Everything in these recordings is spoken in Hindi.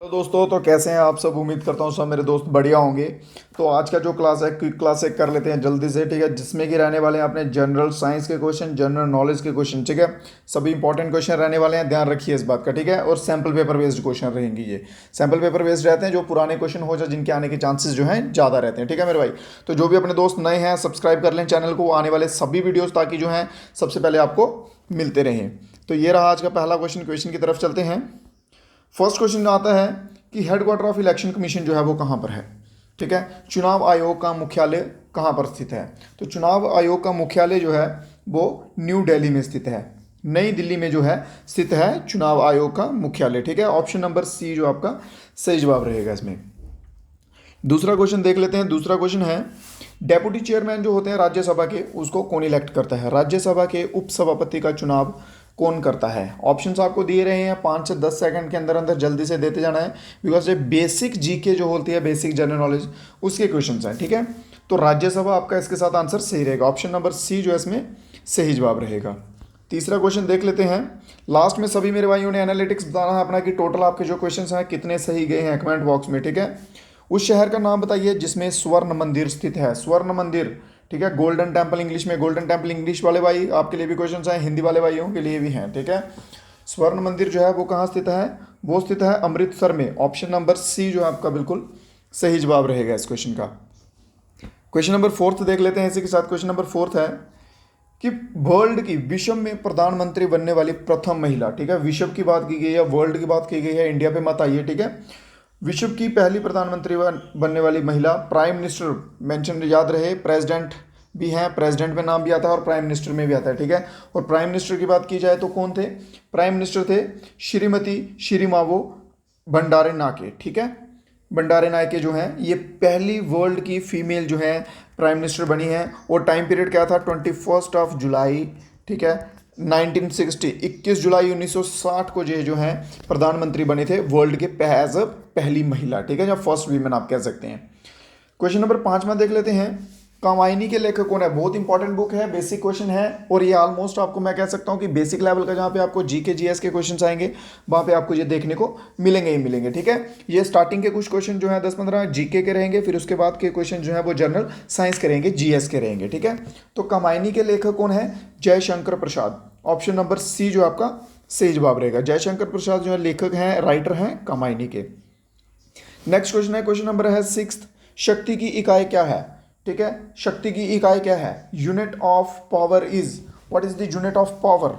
तो दोस्तों, तो कैसे हैं आप सब। उम्मीद करता हूँ सब मेरे दोस्त बढ़िया होंगे। तो आज का जो क्लास है क्विक क्लास एक कर लेते हैं जल्दी से, ठीक है। जिसमें कि रहने वाले हैं अपने जनरल साइंस के क्वेश्चन, जनरल नॉलेज के क्वेश्चन, ठीक है। सभी इंपॉर्टेंट क्वेश्चन रहने वाले हैं, ध्यान रखिए इस बात का, ठीक है। और सैम्पल पेपर बेस्ड क्वेश्चन रहेंगे। ये सैम्पल पेपर बेस्ड रहते हैं, जो पुराने क्वेश्चन हो जाए जिनके आने के चांसेस जो हैं ज़्यादा रहते हैं, ठीक है मेरे भाई। तो जो भी अपने दोस्त नए हैं सब्सक्राइब कर लें चैनल को, आने वाले सभी वीडियोज़ ताकि जो हैं सबसे पहले आपको मिलते रहें। तो ये रहा आज का पहला क्वेश्चन की तरफ चलते हैं। फर्स्ट क्वेश्चन आता है कि हेडक्वार्टर ऑफ इलेक्शन कमीशन जो है वो कहाँ पर है, ठीक है। चुनाव आयोग का मुख्यालय कहाँ पर स्थित है। तो चुनाव आयोग का मुख्यालय जो है वो न्यू दिल्ली में स्थित है, नई दिल्ली में जो है स्थित है चुनाव आयोग का मुख्यालय, ठीक है। ऑप्शन नंबर सी जो आपका सही जवाब रहेगा इसमें। दूसरा क्वेश्चन देख लेते हैं। दूसरा क्वेश्चन है डेप्यूटी चेयरमैन जो होते हैं राज्यसभा के, उसको कौन इलेक्ट करता है। राज्यसभा के उपसभापति का चुनाव कौन करता है। ऑप्शंस आपको दिए रहे हैं, 5 से 10 सेकंड के अंदर अंदर जल्दी से देते जाना है, बिकॉज ये बेसिक जीके जो होती है, बेसिक जनरल नॉलेज, उसके क्वेश्चंस हैं, ठीक है। तो राज्यसभा आपका इसके साथ आंसर सही रहेगा। ऑप्शन नंबर सी जो है इसमें सही जवाब रहेगा। तीसरा क्वेश्चन देख लेते हैं। लास्ट में सभी मेरे भाइयों ने एनालिटिक्स बताना है अपना कि टोटल आपके जो क्वेश्चन हैं कितने सही गए हैं कमेंट बॉक्स में, ठीक है। उस शहर का नाम बताइए जिसमें स्वर्ण मंदिर स्थित है। स्वर्ण मंदिर, ठीक है। गोल्डन टेम्पल इंग्लिश में, गोल्डन टेम्पल इंग्लिश वाले भाई आपके लिए भी क्वेश्चन हैं, हिंदी वाले भाइयों के लिए भी हैं, ठीक है। स्वर्ण मंदिर जो है वो कहाँ स्थित है, वो स्थित है अमृतसर में। ऑप्शन नंबर सी जो है आपका बिल्कुल सही जवाब रहेगा इस क्वेश्चन का। क्वेश्चन नंबर फोर्थ देख लेते हैं इसी के साथ। क्वेश्चन नंबर फोर्थ है कि वर्ल्ड की, विश्व में प्रधानमंत्री बनने वाली प्रथम महिला, ठीक है। विश्व की बात की गई है, वर्ल्ड की बात की गई है, इंडिया पे मत आइए, ठीक है। विश्व की पहली प्रधानमंत्री बनने वाली महिला, प्राइम मिनिस्टर मेंशन याद रहे, प्रेसिडेंट भी हैं, प्रेसिडेंट में नाम भी आता है और प्राइम मिनिस्टर में भी आता है, ठीक है। और प्राइम मिनिस्टर की बात की जाए तो कौन थे, प्राइम मिनिस्टर थे श्रीमती श्रीमावो भंडारे नाके, ठीक है। भंडारे नायके जो हैं ये पहली वर्ल्ड की फीमेल जो है प्राइम मिनिस्टर बनी है। और टाइम पीरियड क्या था, 21 जुलाई, ठीक है, 1960, 21 जुलाई 1960 को जो है प्रधानमंत्री बने थे वर्ल्ड के एज अ पहली महिला, ठीक है, या फर्स्ट वीमेन आप कह सकते हैं। क्वेश्चन नंबर 5 में देख लेते हैं। कामायनी के लेखक कौन है। बहुत इंपॉर्टेंट बुक है, बेसिक क्वेश्चन है, और ये ऑलमोस्ट आपको मैं कह सकता हूँ कि बेसिक लेवल का, जहाँ पे आपको जीके जीएस के क्वेश्चन आएंगे वहाँ पे आपको ये देखने को मिलेंगे ही मिलेंगे, ठीक है। ये स्टार्टिंग के कुछ क्वेश्चन जो है 10-15 जीके के रहेंगे, फिर उसके बाद के क्वेश्चन जो है वो जनरल साइंस के रहेंगे, जीएस के रहेंगे, ठीक है। तो कामायनी के लेखक कौन है, जयशंकर प्रसाद। ऑप्शन नंबर सी जो आपका सही जवाब रहेगा। जयशंकर प्रसाद जो है लेखक हैं, राइटर हैं कामायनी के। नेक्स्ट क्वेश्चन है, क्वेश्चन नंबर है 6, शक्ति की इकाई क्या है, ठीक है। शक्ति की इकाई क्या है, unit of power is, what is the unit of power.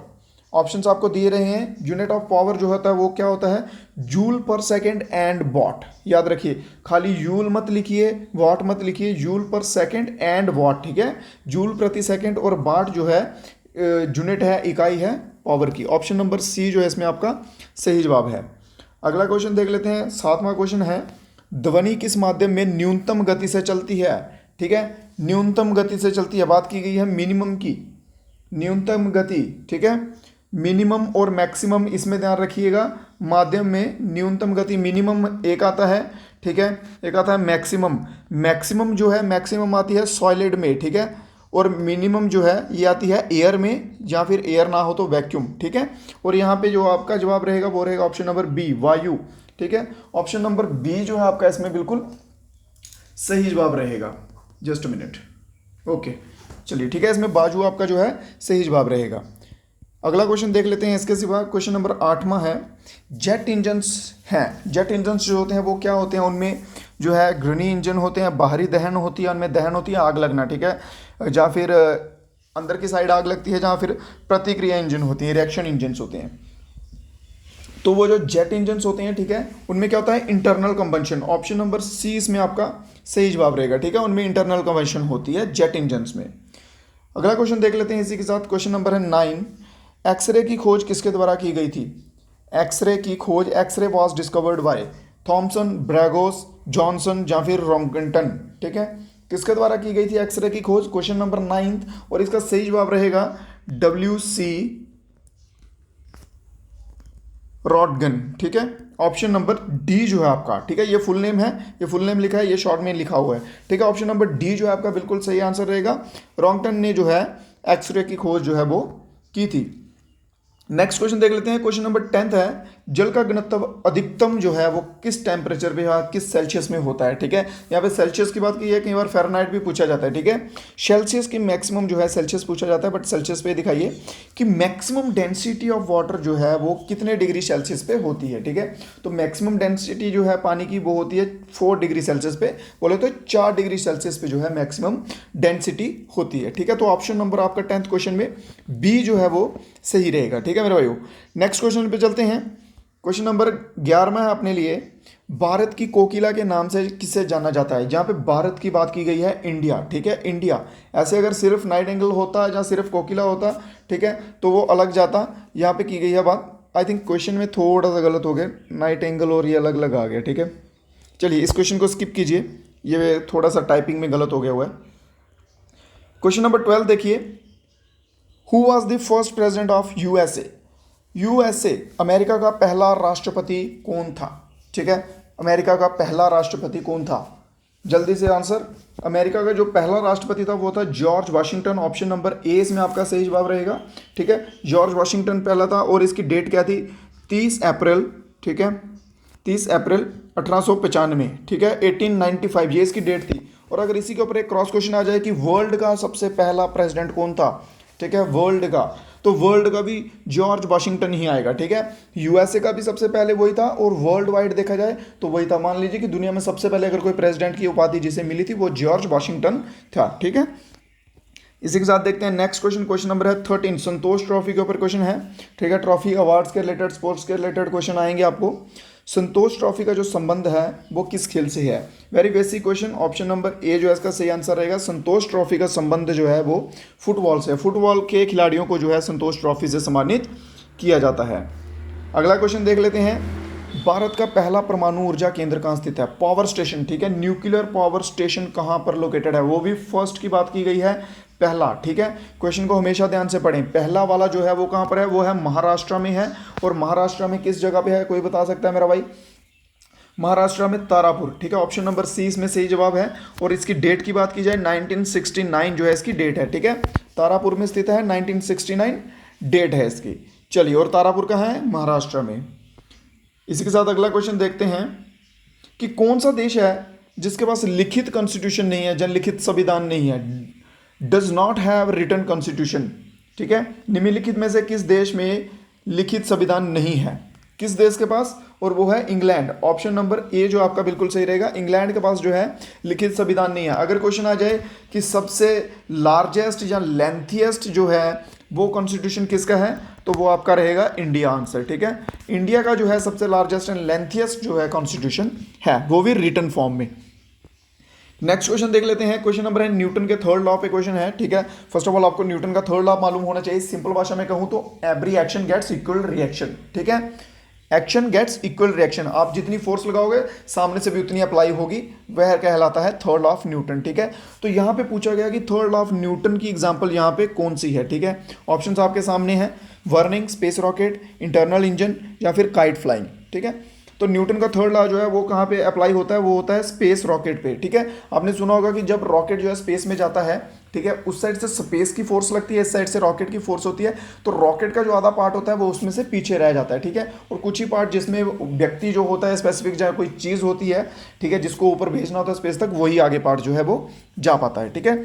Options आपको दिए रहे हैं। यूनिट ऑफ पावर जो होता है वो क्या होता है, जूल पर सेकंड एंड वॉट। याद रखिए, खाली यूल मत लिखिए, वॉट मत लिखिए, जूल पर सेकंड एंड वॉट, ठीक है। जूल प्रति सेकंड और वाट जो है यूनिट है, इकाई है पावर की। ऑप्शन नंबर सी जो है इसमें आपका सही जवाब है। अगला क्वेश्चन देख लेते हैं। 7वां क्वेश्चन है, ध्वनि किस माध्यम में न्यूनतम गति से चलती है, ठीक है। न्यूनतम गति से चलती है, बात की गई है मिनिमम की, न्यूनतम गति, ठीक है। मिनिमम और मैक्सिमम इसमें ध्यान रखिएगा। माध्यम में न्यूनतम गति, मिनिमम एक आता है, ठीक है, एक आता है मैक्सिमम। मैक्सिमम जो है, मैक्सिमम आती है सॉलिड में, ठीक है। और मिनिमम जो है ये आती है एयर में, या फिर एयर ना हो तो वैक्यूम, ठीक है। और यहाँ पे जो आपका जवाब रहेगा वो रहेगा ऑप्शन नंबर बी, वायु, ठीक है। ऑप्शन नंबर बी जो है आपका इसमें बिल्कुल सही जवाब रहेगा। जस्ट मिनट, ओके, चलिए ठीक है, इसमें बाजू आपका जो है सही जवाब रहेगा। अगला क्वेश्चन देख लेते हैं। इसके सिवा क्वेश्चन नंबर 8वां है, जेट इंजन्स हैं। जेट इंजन्स जो होते हैं वो क्या होते हैं, उनमें जो है घृणी इंजन होते हैं, बाहरी दहन होती है, उनमें दहन होती है आग लगना, ठीक है, या फिर अंदर की साइड आग लगती है, जहाँ फिर प्रतिक्रिया इंजन होती है, रिएक्शन इंजन्स होते हैं। तो वो जो जेट इंजन्स होते हैं, ठीक है, उनमें क्या होता है, internal combustion. Option number C इसमें आपका सही जवाब रहेगा, ठीक है। उनमें इंटरनल कंबंशन होती है जेट इंजन्स में। अगला क्वेश्चन देख लेते हैं इसी के साथ। क्वेश्चन नंबर है 9, एक्सरे की खोज किसके द्वारा की गई थी। एक्सरे की खोज, x-ray was discovered by Thomson, ब्रैगोस, जॉनसन या फिर रोंगटन, ठीक है। किसके द्वारा की गई थी एक्सरे की खोज, क्वेश्चन नंबर 9, और इसका सही जवाब रहेगा WC रॉटगन, ठीक है। ऑप्शन नंबर डी जो है आपका, ठीक है, ये फुल नेम है, ये फुल नेम लिखा है, ये शॉर्ट में लिखा हुआ है, ठीक है। ऑप्शन नंबर डी जो है आपका बिल्कुल सही आंसर रहेगा। रॉन्गटन ने जो है एक्सरे की खोज जो है वो की थी। नेक्स्ट क्वेश्चन देख लेते हैं। क्वेश्चन नंबर 10 है, जल का घनत्व अधिकतम जो है वो किस टेम्परेचर पे या किस सेल्सियस में होता है। ठीक है, यहाँ पे सेल्सियस की बात की है, कई बार फ़ारेनहाइट भी पूछा जाता है। ठीक है, सेल्सियस की मैक्सिमम जो है सेल्सियस पूछा जाता है, बट सेल्सियस पे दिखाइए कि मैक्सिमम डेंसिटी ऑफ वाटर जो है वो कितने डिग्री सेल्सियस पे होती है। ठीक है, तो मैक्सिमम डेंसिटी जो है पानी की वो होती है 4 डिग्री सेल्सियस पे, बोले तो 4 डिग्री सेल्सियस पे जो है मैक्सिमम डेंसिटी होती है। ठीक है, तो ऑप्शन नंबर आपका 10th क्वेश्चन में बी जो है वो सही रहेगा। ठीक है मेरे भाइयों, नेक्स्ट क्वेश्चन पे चलते हैं। क्वेश्चन नंबर 11 है अपने लिए, भारत की कोकिला के नाम से किसे जाना जाता है। जहाँ पे भारत की बात की गई है इंडिया। ठीक है, इंडिया, ऐसे अगर सिर्फ नाइट एंगल होता या सिर्फ कोकिला होता, ठीक है, तो वो अलग जाता। यहाँ पे की गई है बात, आई थिंक क्वेश्चन में थोड़ा सा गलत हो गया, नाइट एंगल और ये अलग अलग आ गया। ठीक है, चलिए इस क्वेश्चन को स्किप कीजिए, ये थोड़ा सा टाइपिंग में गलत हो गया हुआ है। क्वेश्चन नंबर 12 देखिए, who was the first president of USA. USA, America का पहला राष्ट्रपति कौन था। ठीक है, अमेरिका का पहला राष्ट्रपति कौन था, जल्दी से आंसर। अमेरिका का जो पहला राष्ट्रपति था वो था George Washington. Option number A इसमें आपका सही जवाब रहेगा। ठीक है, जॉर्ज वाशिंगटन पहला था, और इसकी डेट क्या थी, 30 अप्रैल। ठीक है, 30 अप्रैल 1895। ठीक है, 1895 ये इसकी डेट थी। और अगर इसी के ऊपर एक क्रॉस क्वेश्चन आ जाए कि वर्ल्ड का सबसे पहला प्रेसिडेंट कौन था, ठीक है, वर्ल्ड का, तो वर्ल्ड का भी जॉर्ज वाशिंगटन ही आएगा। ठीक है, यूएसए का भी सबसे पहले वही था, और वर्ल्ड वाइड देखा जाए तो वही था। मान लीजिए कि दुनिया में सबसे पहले अगर कोई प्रेसिडेंट की उपाधि जिसे मिली थी वो जॉर्ज वाशिंगटन था। ठीक है, इसी के साथ देखते हैं नेक्स्ट क्वेश्चन। क्वेश्चन नंबर है 13, संतोष ट्रॉफी के ऊपर क्वेश्चन है। ठीक है, ट्रॉफी अवार्ड्स के रिलेटेड, स्पोर्ट्स के रिलेटेड क्वेश्चन आएंगे आपको। संतोष ट्रॉफी का जो संबंध है वो किस खेल से है, very basic question. Option number A जो है इसका सही आंसर रहेगा। संतोष ट्रॉफी का संबंध जो है वो फुटबॉल से, फुटबॉल के खिलाड़ियों को जो है संतोष ट्रॉफी से सम्मानित किया जाता है। अगला क्वेश्चन देख लेते हैं, भारत का पहला परमाणु ऊर्जा केंद्र कहाँ स्थित है, पावर स्टेशन। ठीक है, न्यूक्लियर पावर स्टेशन कहाँ पर लोकेटेड है, वो भी फर्स्ट की बात की गई है, पहला। ठीक है, क्वेश्चन को हमेशा ध्यान से पढ़ें, पहला वाला जो है वो कहाँ पर है, वो है महाराष्ट्र में है। और महाराष्ट्र में किस जगह पे है, कोई बता सकता है मेरा भाई, महाराष्ट्र में तारापुर। ठीक है, ऑप्शन नंबर सी इसमें सही जवाब है। और इसकी डेट की बात की जाए 1969 जो है इसकी डेट है। ठीक है, तारापुर में स्थित है, 1969 डेट है इसकी। चलिए, और तारापुर कहाँ है, महाराष्ट्र में। इसी के साथ अगला क्वेश्चन देखते हैं कि कौन सा देश है जिसके पास लिखित कॉन्स्टिट्यूशन नहीं है, जनलिखित संविधान नहीं है, does not have written constitution. ठीक है, निम्नलिखित में से किस देश में लिखित संविधान नहीं है, किस देश के पास, और वो है इंग्लैंड। ऑप्शन नंबर ए जो आपका बिल्कुल सही रहेगा, इंग्लैंड के पास जो है लिखित संविधान नहीं है। अगर क्वेश्चन आ जाए कि सबसे लार्जेस्ट या लेंथीएस्ट जो है वो कॉन्स्टिट्यूशन किसका है, तो वो आपका रहेगा इंडिया आंसर। ठीक है, इंडिया का जो है सबसे लार्जेस्ट एंड लेंथीएस्ट जो है कॉन्स्टिट्यूशन है, वो भी रिटन फॉर्म में। नेक्स्ट क्वेश्चन देख लेते हैं। क्वेश्चन नंबर है न्यूटन के थर्ड लॉ पे क्वेश्चन है। ठीक है, फर्स्ट ऑफ ऑल आपको न्यूटन का थर्ड लॉ मालूम होना चाहिए। सिंपल भाषा में कहूं तो every action gets equal reaction. ठीक है, एक्शन गेट्स इक्वल रिएक्शन, आप जितनी फोर्स लगाओगे सामने से भी उतनी अप्लाई होगी, वह कहलाता है थर्ड लॉ ऑफ न्यूटन। ठीक है, तो यहां पे पूछा गया कि थर्ड लॉ ऑफ न्यूटन की एग्जांपल यहां पे कौन सी है। ठीक है, ऑप्शंस आपके सामने हैं, burning, space rocket, internal engine या फिर काइट फ्लाइंग। ठीक है, तो न्यूटन का थर्ड लॉ जो है वो कहाँ पे अप्लाई होता है, वो होता है स्पेस रॉकेट पे। ठीक है, आपने सुना होगा कि जब रॉकेट जो है स्पेस में जाता है, ठीक है, उस साइड से स्पेस की फोर्स लगती है, इस साइड से रॉकेट की फोर्स होती है, तो रॉकेट का जो आधा पार्ट होता है वो उसमें से पीछे रह जाता है। ठीक है, और कुछ ही पार्ट जिसमें व्यक्ति जो होता है स्पेसिफिक, जहाँ कोई चीज़ होती है, ठीक है, जिसको ऊपर भेजना होता है स्पेस तक, वही आगे पार्ट जो है वो जा पाता है। ठीक है,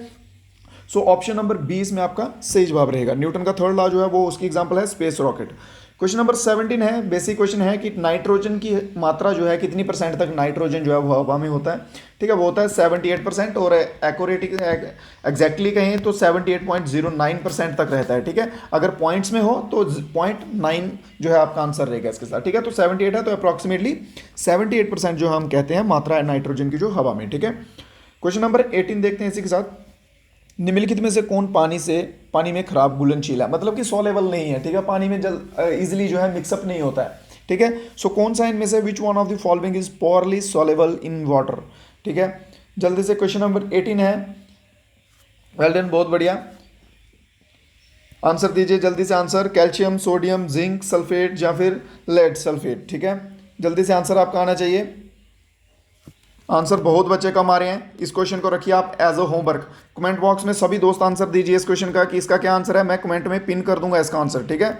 सो ऑप्शन नंबर 20 में आपका सही जवाब रहेगा। न्यूटन का थर्ड लॉ जो है वो उसकी एग्जांपल है स्पेस रॉकेट। क्वेश्चन नंबर 17 है, बेसिक क्वेश्चन है कि नाइट्रोजन की मात्रा जो है कितनी परसेंट तक नाइट्रोजन जो है वो हवा में होता है। ठीक है, वो होता है 78%, और एक्यूरेट एग्जैक्टली कहें तो 78.09% तक रहता है। ठीक है, अगर पॉइंट्स में हो तो 0.9 जो है आपका आंसर रहेगा इसके साथ। ठीक है, तो 78 है, तो अप्रॉक्सीमेटली 78% जो हम कहते हैं मात्रा है नाइट्रोजन की जो हवा में। ठीक है, क्वेश्चन नंबर 18 देखते हैं इसी के साथ, निम्नलिखित में से कौन पानी में खराब घुलनशील है, मतलब कि सॉलेबल नहीं है। ठीक है, पानी में इजिली जो है मिक्सअप नहीं होता है। ठीक है, सो कौन सा इनमें से which one of the following is poorly soluble in water. ठीक है, जल्दी से क्वेश्चन नंबर 18 है, वेल डन, बहुत बढ़िया, आंसर दीजिए जल्दी से answer. Calcium, sodium, zinc sulphate या फिर लेड सल्फेट। ठीक है, जल्दी से आंसर आपका आना चाहिए। आंसर बहुत बच्चे कम आ रहे हैं, इस क्वेश्चन को रखिए आप as a homework. Comment box में सभी दोस्त आंसर दीजिए इस क्वेश्चन का कि इसका क्या आंसर है, मैं कमेंट में पिन कर दूंगा इसका आंसर। ठीक है,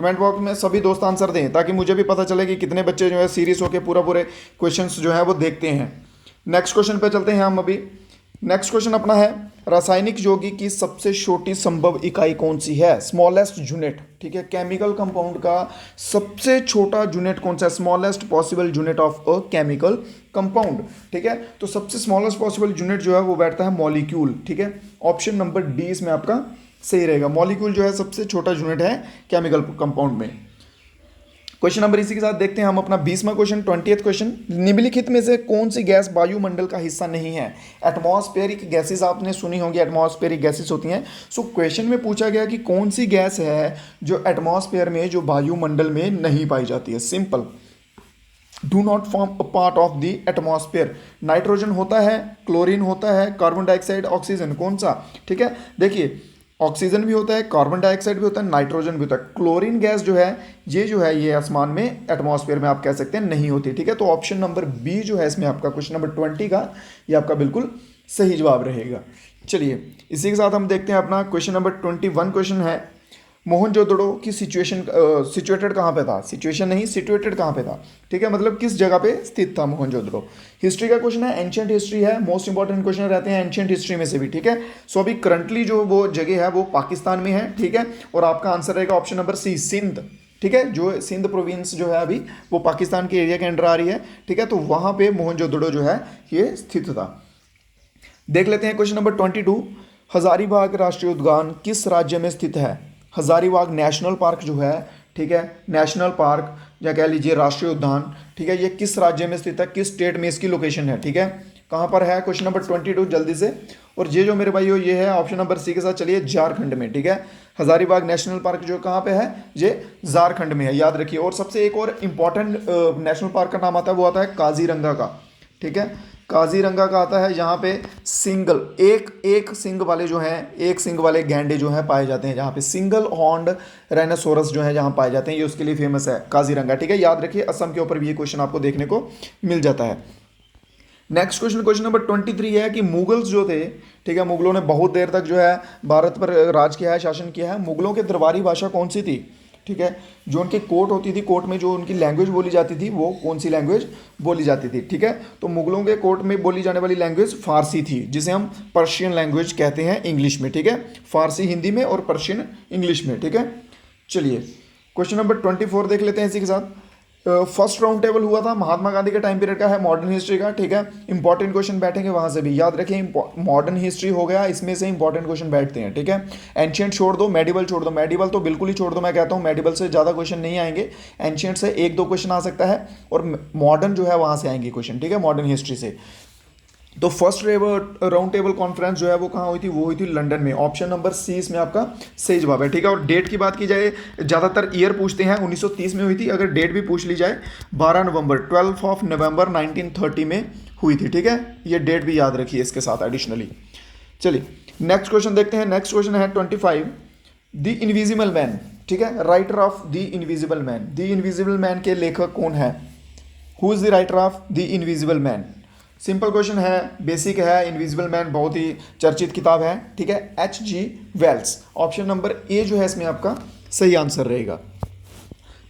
कमेंट बॉक्स में सभी दोस्त आंसर दें ताकि मुझे भी पता चले कि कितने बच्चे जो है सीरियस होकर पूरे क्वेश्चंस जो है वो देखते हैं। नेक्स्ट क्वेश्चन पे चलते हैं हम अभी। नेक्स्ट क्वेश्चन अपना है, रासायनिक यौगिक की सबसे छोटी संभव इकाई कौन सी है? स्मॉलेस्ट यूनिट, ठीक है। केमिकल कंपाउंड का सबसे छोटा यूनिट कौन सा है? Smallest possible unit of a chemical compound, ठीक है। तो सबसे स्मॉलेस्ट पॉसिबल यूनिट जो है वो बैठता है मॉलिक्यूल, ठीक है। ऑप्शन नंबर डी इसमें आपका सही रहेगा। मॉलिक्यूल जो है सबसे छोटा यूनिट है केमिकल कंपाउंड में। क्वेश्चन नंबर इसी के साथ देखते हैं हम अपना 20वां क्वेश्चन, 20th क्वेश्चन। निम्नलिखित में से कौन सी गैस वायुमंडल का हिस्सा नहीं है? एटमॉस्फेरिक गैसेस आपने सुनी होंगी, एटमॉस्फेरिक गैसेस होती हैं। सो क्वेश्चन में पूछा गया कि कौन सी गैस है जो एटमॉस्फेयर में, जो वायुमंडल में नहीं पाई जाती है। Simple, do not form a part of the atmosphere. Nitrogen होता है, क्लोरीन होता है, कार्बन डाइऑक्साइड, ऑक्सीजन, कौन सा? ठीक है, देखिए ऑक्सीजन भी होता है, कार्बन डाइऑक्साइड भी होता है, नाइट्रोजन भी होता है। क्लोरीन गैस जो है ये आसमान में, एटमॉस्फेयर में आप कह सकते हैं नहीं होती, ठीक है। तो ऑप्शन नंबर बी जो है इसमें आपका क्वेश्चन नंबर 20 का ये आपका बिल्कुल सही जवाब रहेगा। चलिए इसी के साथ हम देखते हैं अपना क्वेश्चन नंबर 21 क्वेश्चन है, मोहनजोदड़ो की सिचुएटेड कहाँ पे था? सिचुएशन नहीं, सिचुएटेड कहाँ पे था, ठीक है, मतलब किस जगह पे स्थित था मोहनजोदड़ो। हिस्ट्री का क्वेश्चन है, एंशिएंट हिस्ट्री है, मोस्ट इंपॉर्टेंट क्वेश्चन रहते हैं एंशिएंट हिस्ट्री में से भी, ठीक है। सो अभी करंटली जो वो जगह है वो पाकिस्तान में है, ठीक है। और आपका आंसर रहेगा ऑप्शन नंबर सी, सिंध, ठीक है। जो सिंध प्रोविंस जो है अभी वो पाकिस्तान के एरिया के अंडर आ रही है, ठीक है। तो वहाँ पे मोहनजोदड़ो जो है ये स्थित था। देख लेते हैं क्वेश्चन नंबर 22, हजारीबाग राष्ट्रीय उद्यान किस राज्य में स्थित है? हजारीबाग नेशनल पार्क जो है, ठीक है, नेशनल पार्क या कह लीजिए राष्ट्रीय उद्यान, ठीक है, ये किस राज्य में स्थित है, किस स्टेट में इसकी लोकेशन है, ठीक है, कहाँ पर है? क्वेश्चन नंबर 22 जल्दी से। और ये जो मेरे भाइयों ये है ऑप्शन नंबर सी के साथ चलिए, झारखंड में, ठीक है। हजारीबाग नेशनल पार्क जो कहाँ पे है, ये झारखंड में है, याद रखिए। और सबसे एक और इम्पॉर्टेंट नेशनल पार्क का नाम आता है, वो आता है काजीरंगा का, ठीक है। काजीरंगा का आता है जहाँ पे सिंगल एक सिंग वाले जो हैं, एक सिंग वाले गैंडे जो हैं पाए जाते हैं, जहाँ पे सिंगल हॉर्न्ड राइनोसोरस जो है जहाँ पाए जाते हैं, ये उसके लिए फेमस है काजीरंगा, ठीक है। याद रखिए असम के ऊपर भी ये क्वेश्चन आपको देखने को मिल जाता है। नेक्स्ट क्वेश्चन, क्वेश्चन नंबर 23 है कि मुगल्स जो थे, ठीक है, मुगलों ने बहुत देर तक जो है भारत पर राज किया है, शासन किया है। मुगलों की दरबारी भाषा कौन सी थी? ठीक है, जो उनकी कोर्ट होती थी, कोर्ट में जो उनकी लैंग्वेज बोली जाती थी वो कौन सी लैंग्वेज बोली जाती थी? ठीक है, तो मुगलों के कोर्ट में बोली जाने वाली लैंग्वेज फारसी थी, जिसे हम पर्शियन लैंग्वेज कहते हैं इंग्लिश में, ठीक है। फारसी हिंदी में और पर्शियन इंग्लिश में, ठीक है। चलिए क्वेश्चन नंबर 24 देख लेते हैं इसी के साथ। फर्स्ट राउंड टेबल हुआ था महात्मा गांधी के टाइम पीरियड का है, मॉडर्न हिस्ट्री का, ठीक है। इंपॉर्टेंट क्वेश्चन बैठेंगे वहां से भी, याद रखिए मॉडर्न हिस्ट्री हो गया, इसमें से इंपॉर्टेंट क्वेश्चन बैठते हैं, ठीक है। एंशियंट छोड़ दो, मेडिवल छोड़ दो, मेडिवल तो बिल्कुल ही छोड़ दो, मैं कहता हूँ मेडिवल से ज़्यादा क्वेश्चन नहीं आएंगे, एंशियंट से 1-2 क्वेश्चन आ सकता है, और मॉडर्न जो है वहाँ से आएंगे क्वेश्चन, ठीक है, मॉडर्न हिस्ट्री से। तो फर्स्ट राउंड टेबल कॉन्फ्रेंस जो है वो कहाँ हुई थी? वो हुई थी लंदन में, ऑप्शन नंबर सी इसमें आपका सही जवाब है, ठीक है। और डेट की बात की जाए, ज़्यादातर ईयर पूछते हैं, 1930 में हुई थी, अगर डेट भी पूछ ली जाए 12 नवंबर 1930 में हुई थी, ठीक है। ये डेट भी याद रखिए इसके साथ एडिशनली। चलिए नेक्स्ट क्वेश्चन देखते हैं। नेक्स्ट क्वेश्चन है 25, द इनविजिबल मैन, ठीक है, writer of the invisible man. The invisible man के लेखक कौन है? Who is the writer of the invisible man? Simple question है, बेसिक है, इनविजिबल मैन बहुत ही चर्चित किताब है, ठीक है, H.G. Wales. Option number A जो है इसमें आपका सही आंसर रहेगा।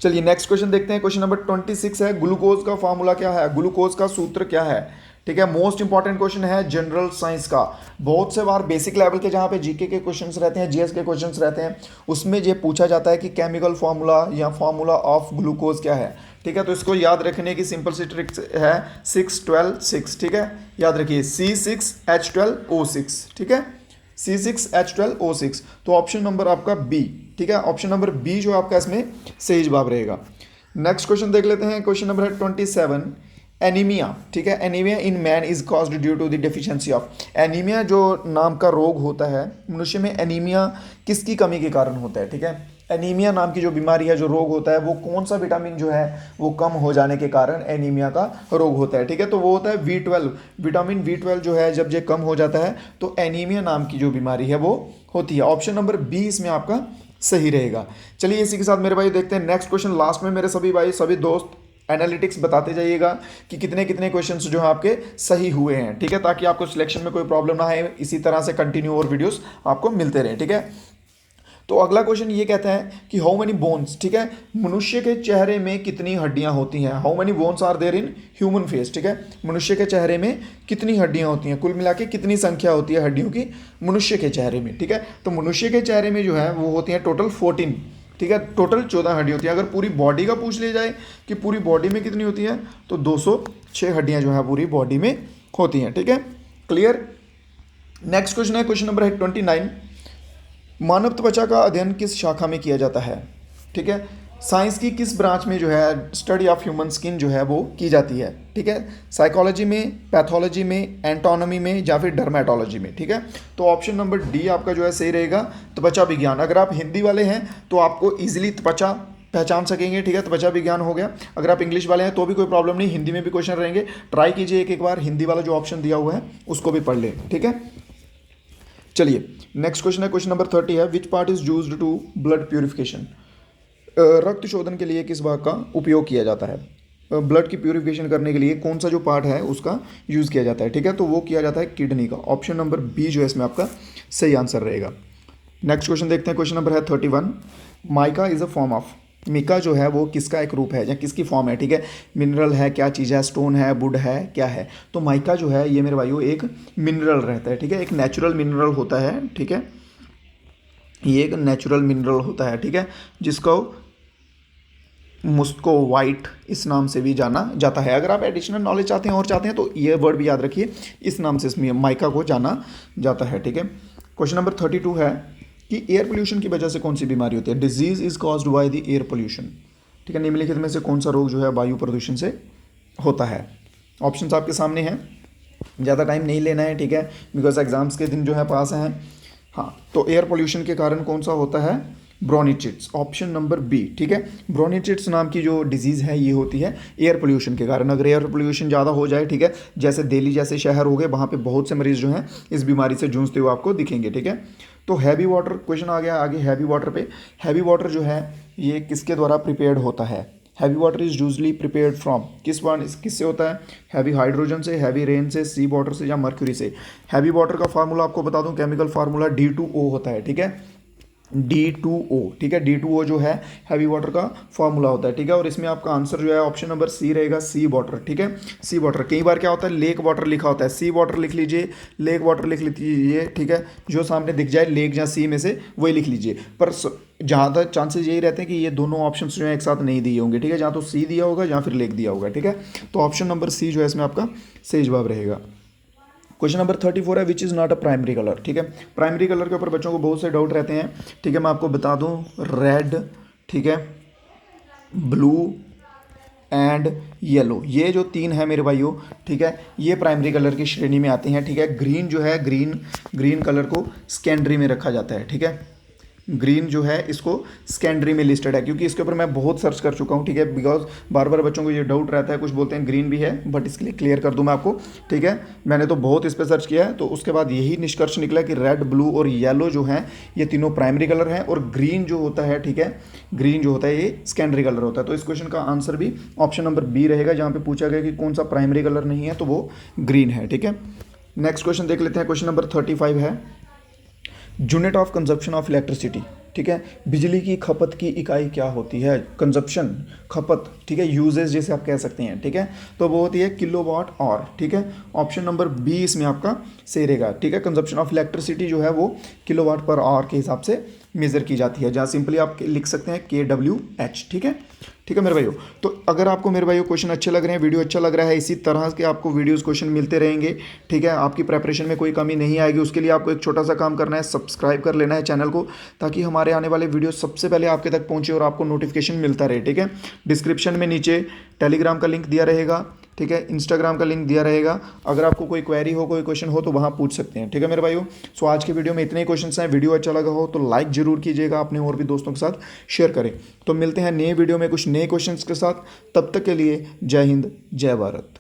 चलिए नेक्स्ट क्वेश्चन देखते हैं। क्वेश्चन नंबर 26 है, ग्लूकोज का फॉर्मूला क्या है? ग्लूकोज का सूत्र क्या है? ठीक है, मोस्ट इंपॉर्टेंट क्वेश्चन है जनरल साइंस का, बहुत से बार बेसिक लेवल के जहाँ पे जीके के क्वेश्चंस रहते हैं, जीएस के क्वेश्चंस रहते हैं, उसमें ये पूछा जाता है कि केमिकल फार्मूला या फार्मूला ऑफ ग्लूकोज क्या है, ठीक है। तो इसको याद रखने की सिंपल सी ट्रिक है 6-12-6, ठीक है, याद रखिए C6H12O6, ठीक है, C6H12O6। तो ऑप्शन नंबर आपका बी, ठीक है, ऑप्शन नंबर बी जो आपका इसमें सही जवाब रहेगा। नेक्स्ट क्वेश्चन देख लेते हैं। क्वेश्चन नंबर है 27, एनीमिया, ठीक है, anaemia in man is caused due to the deficiency of. Anaemia जो नाम का रोग होता है मनुष्य में, एनीमिया किसकी कमी के कारण होता है? ठीक है, एनीमिया नाम की जो बीमारी है, जो रोग होता है, वो कौन सा विटामिन जो है वो कम हो जाने के कारण एनीमिया का रोग होता है, ठीक है। तो वो होता है B12, विटामिन B12 जो है जब ये कम हो जाता है तो एनीमिया नाम की जो बीमारी है वो होती है। ऑप्शन नंबर बी इसमें आपका सही रहेगा। चलिए इसी के साथ मेरे भाई देखते हैं नेक्स्ट क्वेश्चन। लास्ट में मेरे सभी भाई सभी दोस्त एनालिटिक्स बताते जाइएगा कि कितने कितने क्वेश्चंस जो हैं आपके सही हुए हैं, ठीक है, ताकि आपको सिलेक्शन में कोई प्रॉब्लम ना आए, इसी तरह से कंटिन्यू और वीडियोस आपको मिलते रहें, ठीक है। तो अगला क्वेश्चन ये कहता है कि हाउ मेनी बोन्स, ठीक है, मनुष्य के चेहरे में कितनी हड्डियां होती हैं। How many bones are there in human face, ठीक है, मनुष्य के चेहरे में कितनी हड्डियां होती हैं, कुल मिला के कितनी संख्या होती है हड्डियों की मनुष्य के चेहरे में, ठीक है। तो मनुष्य के चेहरे में जो है वो होती हैं टोटल 14, ठीक है, टोटल 14 हड्डी होती है। अगर पूरी बॉडी का पूछ लिया जाए कि पूरी बॉडी में कितनी होती है, तो 206 हड्डियां जो है पूरी बॉडी में होती हैं, ठीक है, क्लियर। नेक्स्ट क्वेश्चन है, क्वेश्चन नंबर है 29, मानव त्वचा का अध्ययन किस शाखा में किया जाता है, ठीक है, साइंस की किस ब्रांच में जो है स्टडी ऑफ ह्यूमन स्किन जो है वो की जाती है, ठीक है, साइकोलॉजी में, पैथोलॉजी में, एंटोनॉमी में, या फिर डर्मेटोलॉजी में, ठीक है। तो ऑप्शन नंबर डी आपका जो है सही रहेगा, त्वचा विज्ञान। अगर आप हिंदी वाले हैं तो आपको ईजिली त्वचा पहचान सकेंगे, ठीक है, त्वचा विज्ञान हो गया। अगर आप इंग्लिश वाले हैं तो भी कोई प्रॉब्लम नहीं, हिंदी में भी क्वेश्चन रहेंगे, ट्राई कीजिए एक बार हिंदी वाला जो ऑप्शन दिया हुआ है उसको भी पढ़ लें, ठीक है। चलिए नेक्स्ट क्वेश्चन है, क्वेश्चन नंबर 30 है, which part is used to blood purification, रक्त शोधन के लिए किस भाग का उपयोग किया जाता है, ब्लड की प्यूरिफिकेशन करने के लिए कौन सा जो पार्ट है उसका यूज़ किया जाता है, ठीक है, तो वो किया जाता है किडनी का। ऑप्शन नंबर बी जो है इसमें आपका सही आंसर रहेगा। नेक्स्ट क्वेश्चन देखते हैं, क्वेश्चन नंबर है 31, mica is a form of, mica जो है वो किसका एक रूप है या किसकी फॉर्म है, ठीक है, मिनरल है, क्या चीज़ है, स्टोन है, वुड है, क्या है। तो माइका जो है ये मेरे भाइयों एक मिनरल रहता है, ठीक है, एक नेचुरल मिनरल होता है, ठीक है, ये एक नेचुरल मिनरल होता है, ठीक है, जिसको मुस्को वाइट इस नाम से भी जाना जाता है। अगर आप एडिशनल नॉलेज चाहते हैं और चाहते हैं तो ये वर्ड भी याद रखिए, इस नाम से इसमें माइका को जाना जाता है, ठीक है। क्वेश्चन नंबर 32 है कि एयर पोल्यूशन की वजह से कौन सी बीमारी होती है, disease is caused by the air pollution, ठीक है, निम्नलिखित में से कौन सा रोग जो है वायु प्रदूषण से होता है। ऑप्शंस आपके सामने हैं, ज़्यादा टाइम नहीं लेना है, ठीक है, बिकॉज एग्जाम्स के दिन जो है पास हैं। हाँ, तो एयर पोल्यूशन के कारण कौन सा होता है, ब्रोनिचिट्स, ऑप्शन नंबर बी, ठीक है, ब्रोनिचिट्स नाम की जो डिजीज़ है ये होती है एयर पोल्यूशन के कारण। अगर एयर पोल्यूशन ज़्यादा हो जाए, ठीक है, जैसे दिल्ली जैसे शहर हो गए, वहाँ पे बहुत से मरीज जो हैं इस बीमारी से जूझते हुए आपको दिखेंगे, ठीक है। तो हैवी वाटर क्वेश्चन आ गया आगे, हैवी वाटर पे, हैवी वाटर जो है ये किसके द्वारा प्रिपेयर्ड होता है, heavy water is usually prepared from, किससे होता है, हैवी हाइड्रोजन से, हैवी रेन से, सी वाटर से, या मर्क्यूरी से। हैवी वाटर का फार्मूला आपको बता दूं, केमिकल फार्मूला D2O होता है, ठीक है, D2O, ठीक है, D2O जो है हैवी वाटर का फॉर्मूला होता है, ठीक है। और इसमें आपका आंसर जो है ऑप्शन नंबर सी रहेगा, सी वाटर, ठीक है, सी वाटर। कई बार क्या होता है लेक वाटर लिखा होता है, सी वाटर लिख लीजिए, लेक वाटर लिख लीजिए, ठीक है, जो सामने दिख जाए लेक या सी में से वही लिख लीजिए। पर ज़्यादा चांसेस यही रहते हैं कि ये दोनों ऑप्शन जो है एक साथ नहीं दिए होंगे, ठीक है, जहाँ तो सी दिया होगा या फिर लेक दिया होगा, ठीक है। तो ऑप्शन नंबर सी जो है इसमें आपका सही जवाब रहेगा। क्वेश्चन नंबर 34 है, which is not a primary colour, ठीक है, प्राइमरी कलर के ऊपर बच्चों को बहुत से डाउट रहते हैं, ठीक है, मैं आपको बता दूं, रेड, ठीक है, ब्लू एंड येलो, ये जो तीन है मेरे भाइयों, ठीक है, ये प्राइमरी कलर की श्रेणी में आते हैं, ठीक है। ग्रीन जो है, ग्रीन कलर को सेकेंडरी में रखा जाता है, ठीक है, ग्रीन जो है इसको सेकेंडरी में लिस्टेड है, क्योंकि इसके ऊपर मैं बहुत सर्च कर चुका हूँ, ठीक है, बिकॉज बार बार बच्चों को ये डाउट रहता है, कुछ बोलते हैं ग्रीन भी है, बट इसके लिए क्लियर कर दूँ मैं आपको, ठीक है, मैंने तो बहुत इस पर सर्च किया है, तो उसके बाद यही निष्कर्ष निकला कि रेड, ब्लू और येलो जो है ये तीनों प्राइमरी कलर हैं, और ग्रीन जो होता है, ठीक है, ग्रीन जो होता है ये सेकेंडरी कलर होता है। तो इस क्वेश्चन का आंसर भी ऑप्शन नंबर बी रहेगा, जहाँ पे पूछा गया कि कौन सा प्राइमरी कलर नहीं है, तो वो ग्रीन है, ठीक है। नेक्स्ट क्वेश्चन देख लेते हैं, क्वेश्चन नंबर 35 है, unit of consumption of electricity, ठीक है, बिजली की खपत की इकाई क्या होती है, कंजप्शन, खपत, ठीक है, यूजेज जैसे आप कह सकते हैं, ठीक है, तो वो होती है किलोवाट आवर, ठीक है। ऑप्शन नंबर बी इसमें आपका सही रहेगा, ठीक है, कंजप्शन ऑफ इलेक्ट्रिसिटी जो है वो किलोवाट पर आवर के हिसाब से मेज़र की जाती है, जहाँ सिंपली आप लिख सकते हैं KWH, ठीक है, ठीक है मेरे भाइयों। तो अगर आपको मेरे भाइयों क्वेश्चन अच्छे लग रहे हैं, वीडियो अच्छा लग रहा है, इसी तरह के आपको वीडियोस क्वेश्चन मिलते रहेंगे, ठीक है, आपकी प्रेपरेशन में कोई कमी नहीं आएगी। उसके लिए आपको एक छोटा सा काम करना है, सब्सक्राइब कर लेना है चैनल को, ताकि हमारे आने वाले वीडियो सबसे पहले आपके तक पहुंचे और आपको नोटिफिकेशन मिलता रहे, ठीक है। डिस्क्रिप्शन में नीचे टेलीग्राम का लिंक दिया रहेगा, ठीक है, इंस्टाग्राम का लिंक दिया रहेगा, अगर आपको कोई क्वेरी हो, कोई क्वेश्चन हो तो वहाँ पूछ सकते हैं, ठीक है मेरे भाइयों। सो आज के वीडियो में इतने ही क्वेश्चंस हैं, वीडियो अच्छा लगा हो तो लाइक जरूर कीजिएगा, अपने और भी दोस्तों के साथ शेयर करें। तो मिलते हैं नए वीडियो में कुछ नए क्वेश्चंस के साथ, तब तक के लिए जय हिंद, जय भारत।